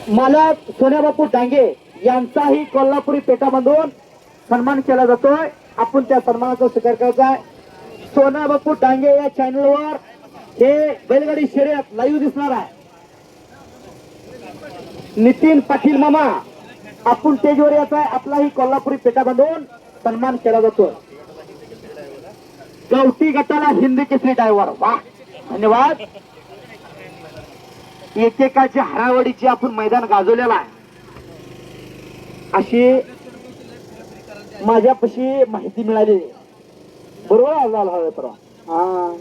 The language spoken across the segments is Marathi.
मालक सोन्याबापू डांगे यांचाही कोल्हापुरी पेटा बांधून सन्मान केला जातोय. आपण त्या सन्मानाचा स्वीकार करायचा आहे. सोन्याबापू डांगे या चॅनलवर हे बैलगाडी शर्यत लाईव्ह दिसणार आहे. नितीन पाटील मामा आपण स्टेजवर यायचा आहे. आपलाही कोल्हापुरी पेटा बांधून सन्मान केला जातोय. गवटी गटाला हिंदी केसरी ड्रायव्हर वा धन्यवाद. एकेकाच्या हरावडीची आपण मैदान गाजवलेला आहे अशी माझ्यापाशी माहिती मिळाली. बरोबर आला तर हा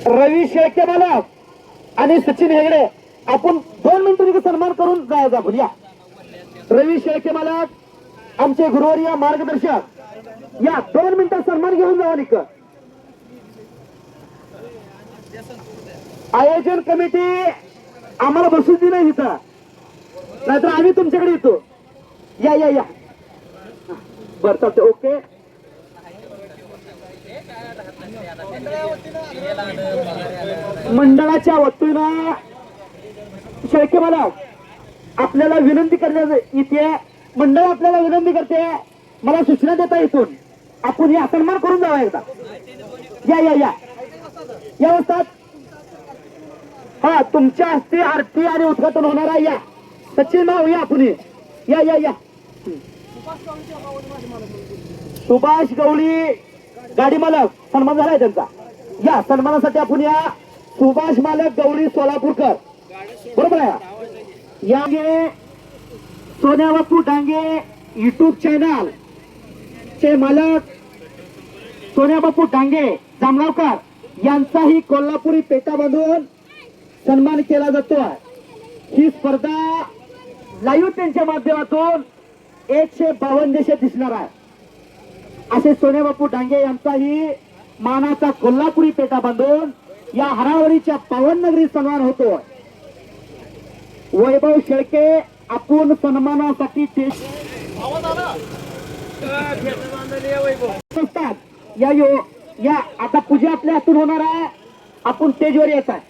रवी शेळके मालक आणि सचिन हेगडे आपण 2 मिनिटांनी सन्मान करून जायचा. बोलूया रवी शेळके मालक आमचे गुरुवर्य मार्गदर्शक या 2 मिनिटात सन्मान घेऊन जावा. निक आयोजन कमिटी आम्हाला बसूच दे नाही इथं, नाहीतर आम्ही तुमच्याकडे येतो. या या या बरं चालते. ओके मंडळाच्या वतीनं शेळके मालक आपल्याला विनंती करण्यात इथे मंडळ आपल्याला विनंती करते. मला सूचना देता इथून आपण हे सन्मान करून जावा एकदा. या या या या असतात. हा तुमच्या हस्ते आरती आणि उद्घाटन होणार आहे. या सचिन भाऊ या आपण या या या. सुभाष गवळी गाडी मालक सन्मान झालाय त्यांचा. या सन्मानासाठी आपण या सुभाष मालक गवळी सोलापूरकर बरोबर आहे. या सोन्याबापू डांगे युट्यूब चॅनल चे मालक सोन्याबापू डांगे जामगावकर यांचाही कोल्हापुरी पेटा बांधून सन्मान केला जातो. ही स्पर्धा लाईव्ह त्यांच्या माध्यमातून 152 देशात दिसणार आहे. असे सोन्याबापू डांगे यांचाही मानाचा कोल्हापुरी पेटा बांधून या हरावरीच्या पावननगरी सन्मान होतो. वैभव शेळके आपण सन्मानासाठी या आता पूजा आपल्या हातून होणार आहे. आपण स्टेजवर येत आहे.